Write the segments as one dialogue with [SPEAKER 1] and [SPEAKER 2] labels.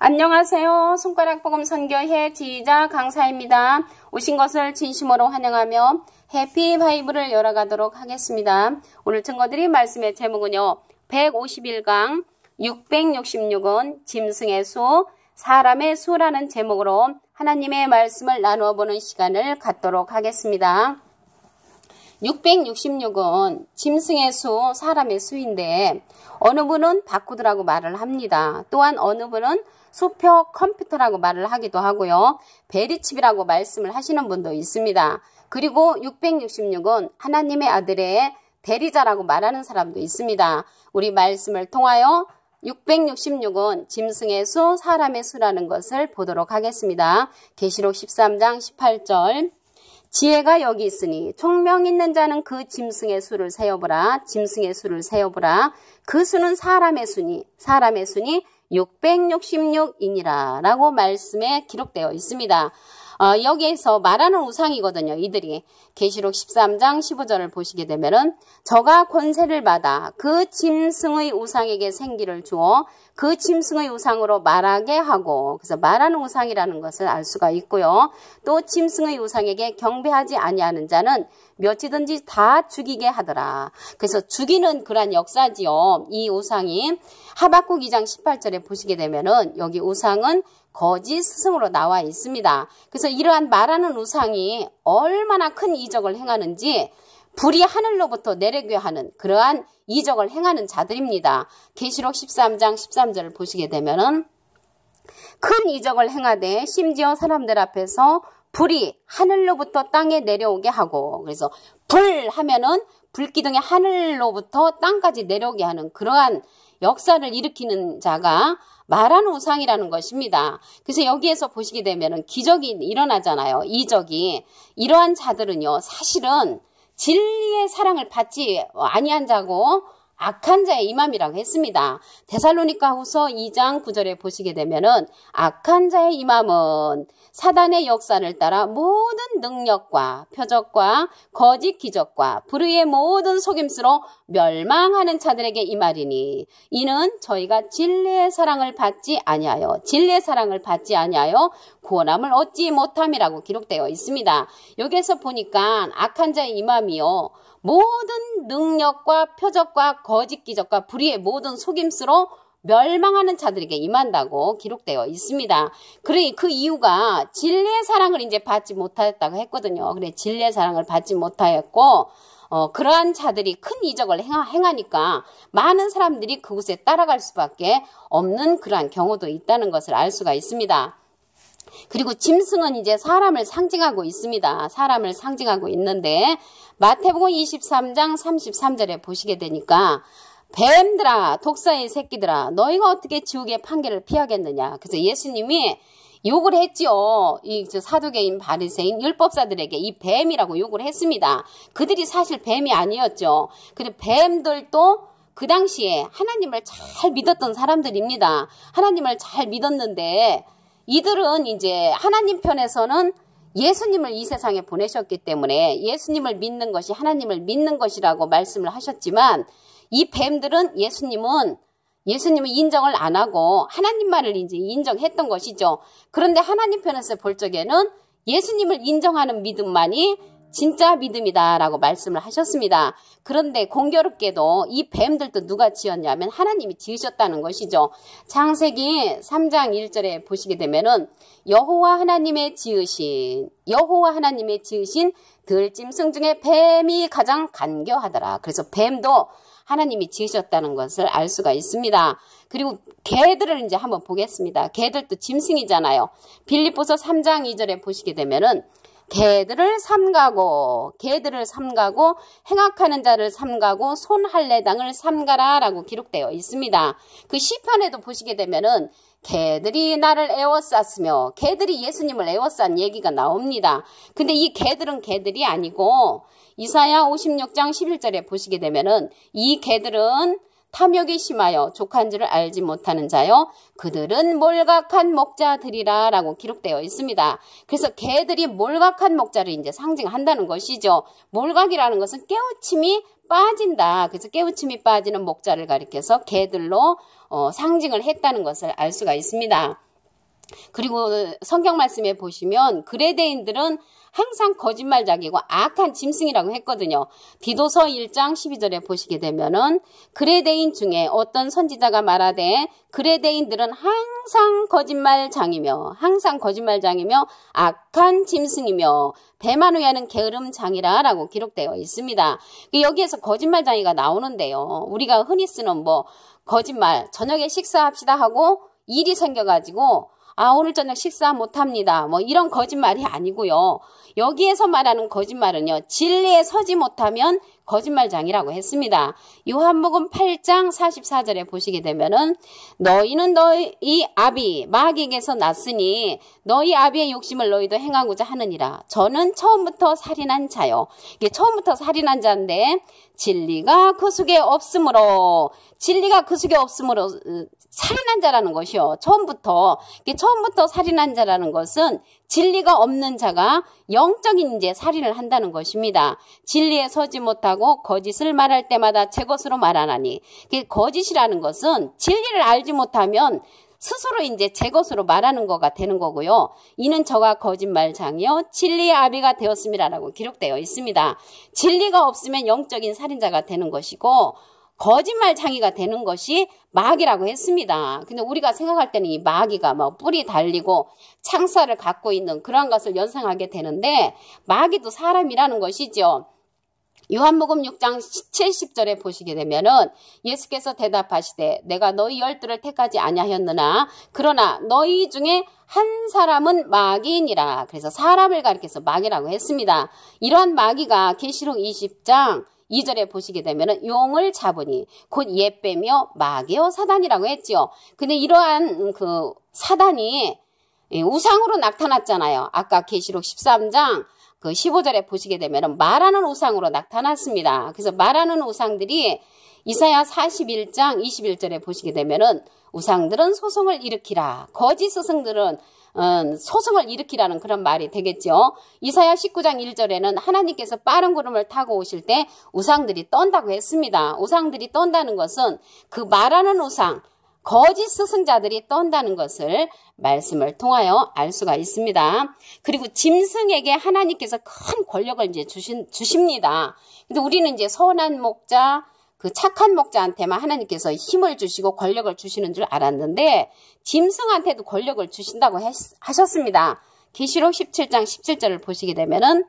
[SPEAKER 1] 안녕하세요. 손가락복음선교회 지휘자 강사입니다. 오신 것을 진심으로 환영하며 해피 바이블을 열어가도록 하겠습니다. 오늘 증거드린 말씀의 제목은요. 151강 666은 짐승의 수, 사람의 수라는 제목으로 하나님의 말씀을 나누어 보는 시간을 갖도록 하겠습니다. 666은 짐승의 수, 사람의 수인데 어느 분은 바꾸더라고 말을 합니다. 또한 어느 분은 수표 컴퓨터라고 말을 하기도 하고요. 베리칩이라고 말씀을 하시는 분도 있습니다. 그리고 666은 하나님의 아들의 대리자라고 말하는 사람도 있습니다. 우리 말씀을 통하여 666은 짐승의 수, 사람의 수라는 것을 보도록 하겠습니다. 계시록 13장 18절 지혜가 여기 있으니 총명 있는 자는 그 짐승의 수를 세어보라. 짐승의 수를 세어보라. 그 수는 사람의 수니 666이니라 라고 말씀에 기록되어 있습니다. 여기에서 말하는 우상이거든요. 이들이 계시록 13장 15절을 보시게 되면은 저가 권세를 받아 그 짐승의 우상에게 생기를 주어 그 짐승의 우상으로 말하게 하고, 그래서 말하는 우상이라는 것을 알 수가 있고요. 또 짐승의 우상에게 경배하지 아니하는 자는 몇이든지 다 죽이게 하더라. 그래서 죽이는 그러한 역사지요. 이 우상이 하박국 2장 18절에 보시게 되면은 여기 우상은 거짓 스승으로 나와 있습니다. 그래서 이러한 말하는 우상이 얼마나 큰 이적을 행하는지 불이 하늘로부터 내리게 하는 그러한 이적을 행하는 자들입니다. 계시록 13장 13절을 보시게 되면은 큰 이적을 행하되 심지어 사람들 앞에서 불이 하늘로부터 땅에 내려오게 하고, 그래서 불 하면은 불기둥이 하늘로부터 땅까지 내려오게 하는 그러한 역사를 일으키는 자가 말하는 우상이라는 것입니다. 그래서 여기에서 보시게 되면은 기적이 일어나잖아요. 이적이. 이러한 자들은요, 사실은 진리의 사랑을 받지 아니한 자고 악한 자의 임함이라고 했습니다. 데살로니가후서 2장 9절에 보시게 되면은 악한 자의 임함은 사단의 역사를 따라 모든 능력과 표적과 거짓 기적과 불의의 모든 속임수로 멸망하는 자들에게 임하리니 이는 저희가 진리의 사랑을 받지 아니하여 구원함을 얻지 못함이라고 기록되어 있습니다. 여기에서 보니까 악한 자의 임함이요, 모든 능력과 표적과 거짓 기적과 불의의 모든 속임수로 멸망하는 자들에게 임한다고 기록되어 있습니다. 그래, 그 이유가 진리의 사랑을 이제 받지 못하였다고 했거든요. 그래, 진리의 사랑을 받지 못하였고, 그러한 자들이 큰 이적을 행하니까 많은 사람들이 그곳에 따라갈 수밖에 없는 그러한 경우도 있다는 것을 알 수가 있습니다. 그리고 짐승은 이제 사람을 상징하고 있습니다. 사람을 상징하고 있는데 마태복음 23장 33절에 보시게 되니까 뱀들아, 독사의 새끼들아, 너희가 어떻게 지옥의 판결을 피하겠느냐. 그래서 예수님이 욕을 했지요. 이 사두개인 바리새인 율법사들에게 이 뱀이라고 욕을 했습니다. 그들이 사실 뱀이 아니었죠. 근데 뱀들도 그 당시에 하나님을 잘 믿었던 사람들입니다. 하나님을 잘 믿었는데 이들은 이제 하나님 편에서는 예수님을 이 세상에 보내셨기 때문에 예수님을 믿는 것이 하나님을 믿는 것이라고 말씀을 하셨지만 이 뱀들은 예수님을 인정을 안 하고 하나님만을 이제 인정했던 것이죠. 그런데 하나님 편에서 볼 적에는 예수님을 인정하는 믿음만이 진짜 믿음이다라고 말씀을 하셨습니다. 그런데 공교롭게도 이 뱀들도 누가 지었냐면 하나님이 지으셨다는 것이죠. 창세기 3장 1절에 보시게 되면은 여호와 하나님의 지으신 들짐승 중에 뱀이 가장 간교하더라. 그래서 뱀도 하나님이 지으셨다는 것을 알 수가 있습니다. 그리고 개들을 이제 한번 보겠습니다. 개들도 짐승이잖아요. 빌립보서 3장 2절에 보시게 되면은 개들을 삼가고 행악하는 자를 삼가고 손할례당을 삼가라 라고 기록되어 있습니다. 그 시편에도 보시게 되면은 개들이 나를 에워쌌으며 개들이 예수님을 에워싼 얘기가 나옵니다. 근데 이 개들은 개들이 아니고 이사야 56장 11절에 보시게 되면은 이 개들은 탐욕이 심하여 족한 줄을 알지 못하는 자요 그들은 몰각한 목자들이라 라고 기록되어 있습니다. 그래서 개들이 몰각한 목자를 이제 상징한다는 것이죠. 몰각이라는 것은 깨우침이 빠진다. 그래서 깨우침이 빠지는 목자를 가리켜서 개들로 상징을 했다는 것을 알 수가 있습니다. 그리고 성경 말씀에 보시면 그레데인들은 항상 거짓말자기고 악한 짐승이라고 했거든요. 디도서 1장 12절에 보시게 되면은 그레데인 중에 어떤 선지자가 말하되 그레데인들은 항상 거짓말장이며 악한 짐승이며 배만 위에는 게으름장이라 라고 기록되어 있습니다. 여기에서 거짓말장이가 나오는데요. 우리가 흔히 쓰는 거짓말, 저녁에 식사합시다 하고 일이 생겨가지고 오늘 저녁 식사 못합니다. 이런 거짓말이 아니고요. 여기에서 말하는 거짓말은요. 진리에 서지 못하면 거짓말장이라고 했습니다. 요한복음 8장 44절에 보시게 되면은 너희는 너희 아비 마귀에게서 났으니 너희 아비의 욕심을 너희도 행하고자 하느니라. 저는 처음부터 살인한 자요. 이게 처음부터 살인한 자인데 진리가 그 속에 없으므로 살인한 자라는 것이요. 처음부터 살인한 자라는 것은 진리가 없는 자가 영적인 이제 살인을 한다는 것입니다. 진리에 서지 못하고 거짓을 말할 때마다 제 것으로 말하나니, 거짓이라는 것은 진리를 알지 못하면 스스로 이제 제 것으로 말하는 거가 되는 거고요. 이는 저가 거짓말장이요 진리의 아비가 되었음이라고 기록되어 있습니다. 진리가 없으면 영적인 살인자가 되는 것이고 거짓말장이가 되는 것이 마귀라고 했습니다. 근데 우리가 생각할 때는 이 마귀가 뿔이 달리고 창살을 갖고 있는 그런 것을 연상하게 되는데 마귀도 사람이라는 것이죠. 요한복음 6장 70절에 보시게 되면은 예수께서 대답하시되 내가 너희 12를 택하지 아니하였느냐 그러나 너희 중에 한 사람은 마귀이니라. 그래서 사람을 가리켜서 마귀라고 했습니다. 이러한 마귀가 계시록 20장 2절에 보시게 되면은 용을 잡으니 곧 옛뱀이요 마귀요 사단이라고 했지요. 근데 이러한 그 사단이 우상으로 나타났잖아요. 아까 계시록 13장 15절에 보시게 되면은 말하는 우상으로 나타났습니다. 그래서 말하는 우상들이 이사야 41장 21절에 보시게 되면은 우상들은 소송을 일으키라. 거짓 스승들은 소송을 일으키라는 그런 말이 되겠죠. 이사야 19장 1절에는 하나님께서 빠른 구름을 타고 오실 때 우상들이 떤다고 했습니다. 우상들이 떤다는 것은 그 말하는 우상, 거짓 스승자들이 떤다는 것을 말씀을 통하여 알 수가 있습니다. 그리고 짐승에게 하나님께서 큰 권력을 이제 주십니다. 근데 우리는 이제 선한 목자, 그 착한 목자한테만 하나님께서 힘을 주시고 권력을 주시는 줄 알았는데 짐승한테도 권력을 주신다고 하셨습니다. 계시록 17장 17절을 보시게 되면은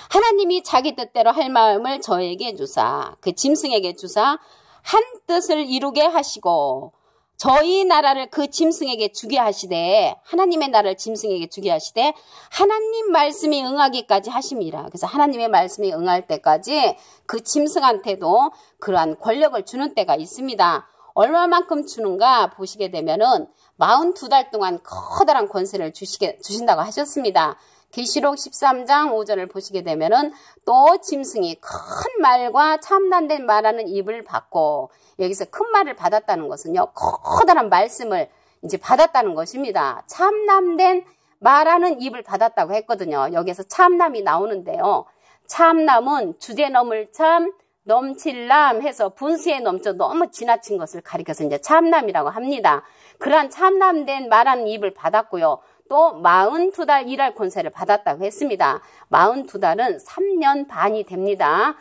[SPEAKER 1] 하나님이 자기 뜻대로 할 마음을 저에게 주사 그 짐승에게 주사 한 뜻을 이루게 하시고 저희 나라를 그 짐승에게 주게 하시되 하나님의 나라를 짐승에게 주게 하시되 하나님 말씀이 응하기까지 하심이라. 그래서 하나님의 말씀이 응할 때까지 그 짐승한테도 그러한 권력을 주는 때가 있습니다. 얼마만큼 주는가 보시게 되면은 42달 동안 커다란 권세를 주신다고 하셨습니다. 계시록 13장 5절을 보시게 되면은 또 짐승이 큰 말과 참난된 말하는 입을 받고 여기서 큰 말을 받았다는 것은요. 커다란 말씀을 이제 받았다는 것입니다. 참남된 말하는 입을 받았다고 했거든요. 여기서 참남이 나오는데요. 참남은 주제 넘을 참 넘칠남 해서 분수에 넘쳐 너무 지나친 것을 가리켜서 이제 참남이라고 합니다. 그러한 참남된 말하는 입을 받았고요. 또 42달 일할 권세를 받았다고 했습니다. 42달은 3년 반이 됩니다.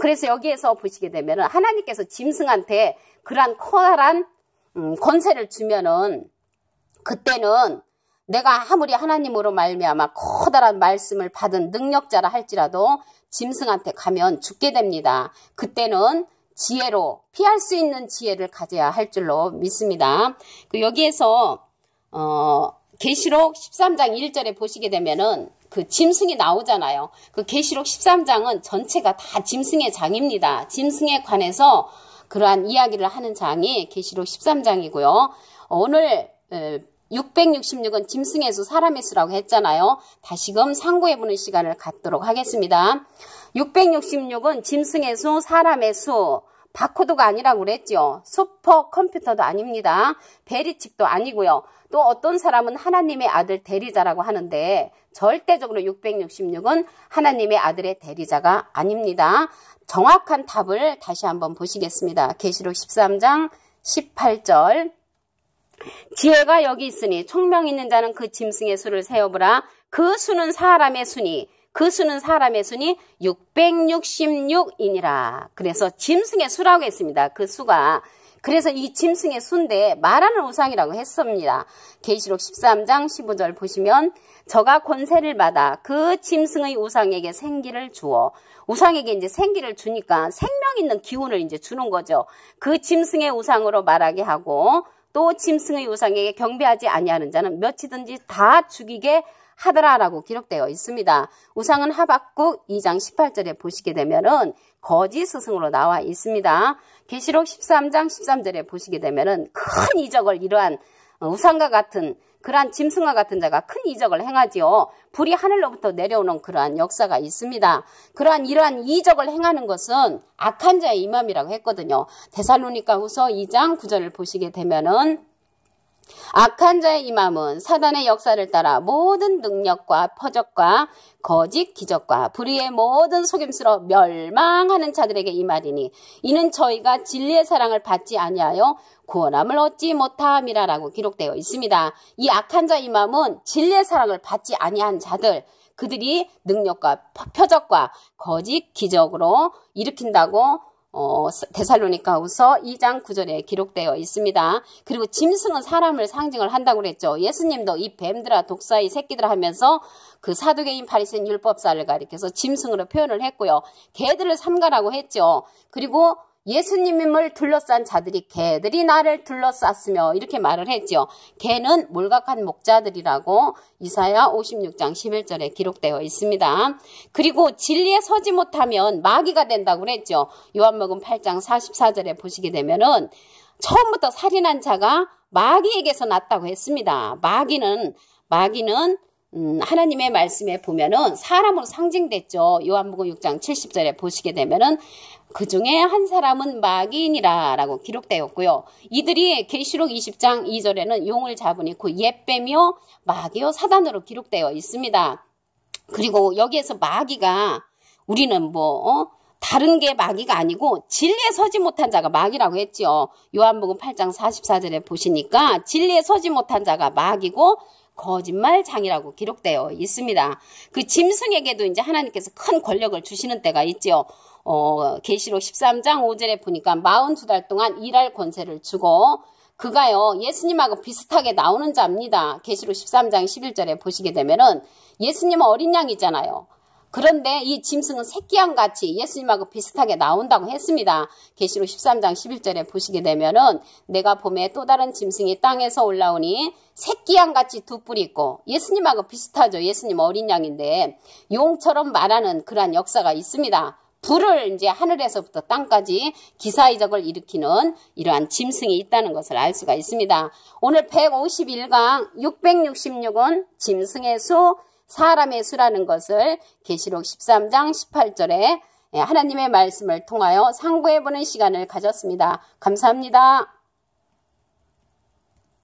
[SPEAKER 1] 그래서 여기에서 보시게 되면 하나님께서 짐승한테 그러한 커다란 권세를 주면은 그때는 내가 아무리 하나님으로 말미암아 커다란 말씀을 받은 능력자라 할지라도 짐승한테 가면 죽게 됩니다. 그때는 지혜로 피할 수 있는 지혜를 가져야 할 줄로 믿습니다. 여기에서 계시록 13장 1절에 보시게 되면은 그 짐승이 나오잖아요. 그 계시록 13장은 전체가 다 짐승의 장입니다. 짐승에 관해서 그러한 이야기를 하는 장이 계시록 13장이고요. 오늘 666은 짐승의 수 사람의 수라고 했잖아요. 다시금 상고해보는 시간을 갖도록 하겠습니다. 666은 짐승의 수 사람의 수 바코드가 아니라고 그랬죠. 슈퍼컴퓨터도 아닙니다. 베리칩도 아니고요. 또 어떤 사람은 하나님의 아들 대리자라고 하는데 절대적으로 666은 하나님의 아들의 대리자가 아닙니다. 정확한 답을 다시 한번 보시겠습니다. 계시록 13장 18절 지혜가 여기 있으니 총명 있는 자는 그 짐승의 수를 세어보라. 그 수는 사람의 수니 666이니라. 그래서 짐승의 수라고 했습니다. 그 수가. 그래서 이 짐승의 수인데 말하는 우상이라고 했습니다. 계시록 13장 15절 보시면 저가 권세를 받아 그 짐승의 우상에게 생기를 주어, 우상에게 이제 생기를 주니까 생명 있는 기운을 이제 주는 거죠. 그 짐승의 우상으로 말하게 하고 또 짐승의 우상에게 경배하지 아니하는 자는 몇이든지 다 죽이게 하더라라고 기록되어 있습니다. 우상은 하박국 2장 18절에 보시게 되면은 거짓 스승으로 나와 있습니다. 계시록 13장 13절에 보시게 되면은 큰 이적을 이러한 우상과 같은 그러한 짐승과 같은 자가 큰 이적을 행하지요. 불이 하늘로부터 내려오는 그러한 역사가 있습니다. 이러한 이적을 행하는 것은 악한 자의 임함이라고 했거든요. 데살로니가후서 2장 9절을 보시게 되면은 악한 자의 임함은 사단의 역사를 따라 모든 능력과 퍼적과 거짓 기적과 불의의 모든 속임수로 멸망하는 자들에게 임하리니 이는 저희가 진리의 사랑을 받지 아니하여 구원함을 얻지 못함이라라고 기록되어 있습니다. 이 악한 자의 임함은 진리의 사랑을 받지 아니한 자들, 그들이 능력과 표적과 거짓 기적으로 일으킨다고 데살로니가후서 2장 9절에 기록되어 있습니다. 그리고 짐승은 사람을 상징을 한다고 그랬죠. 예수님도 이 뱀들아 독사의 새끼들 하면서 그 사두개인 바리새인 율법사를 가리켜서 짐승으로 표현을 했고요. 개들을 삼가라고 했죠. 그리고 예수님을 둘러싼 자들이 개들이 나를 둘러쌌으며 이렇게 말을 했죠. 개는 몰각한 목자들이라고 이사야 56장 11절에 기록되어 있습니다. 그리고 진리에 서지 못하면 마귀가 된다고 그랬죠. 요한복음 8장 44절에 보시게 되면은 처음부터 살인한 자가 마귀에게서 났다고 했습니다. 마귀는 하나님의 말씀에 보면은 사람으로 상징됐죠. 요한복음 6장 70절에 보시게 되면은 그 중에 한 사람은 마귀인이라 라고 기록되었고요. 이들이 계시록 20장 2절에는 용을 잡으니 그 옛뱀이요 마귀요 사단으로 기록되어 있습니다. 그리고 여기에서 마귀가 우리는 다른 게 마귀가 아니고 진리에 서지 못한 자가 마귀라고 했죠. 요한복음 8장 44절에 보시니까 진리에 서지 못한 자가 마귀고 거짓말장이라고 기록되어 있습니다. 그 짐승에게도 이제 하나님께서 큰 권력을 주시는 때가 있죠. 계시록 13장 5절에 보니까 42달 동안 일할 권세를 주고 그가요 예수님하고 비슷하게 나오는 자입니다. 계시록 13장 11절에 보시게 되면은 예수님은 어린 양이잖아요. 그런데 이 짐승은 새끼양같이 예수님하고 비슷하게 나온다고 했습니다. 계시록 13장 11절에 보시게 되면은 내가 봄에 또 다른 짐승이 땅에서 올라오니 새끼양같이 두 뿔이 있고 예수님하고 비슷하죠. 예수님 어린 양인데 용처럼 말하는 그러한 역사가 있습니다. 불을 이제 하늘에서부터 땅까지 기사이적을 일으키는 이러한 짐승이 있다는 것을 알 수가 있습니다. 오늘 151강 666은 짐승의 수, 사람의 수라는 것을 계시록 13장 18절에 하나님의 말씀을 통하여 상고해보는 시간을 가졌습니다. 감사합니다.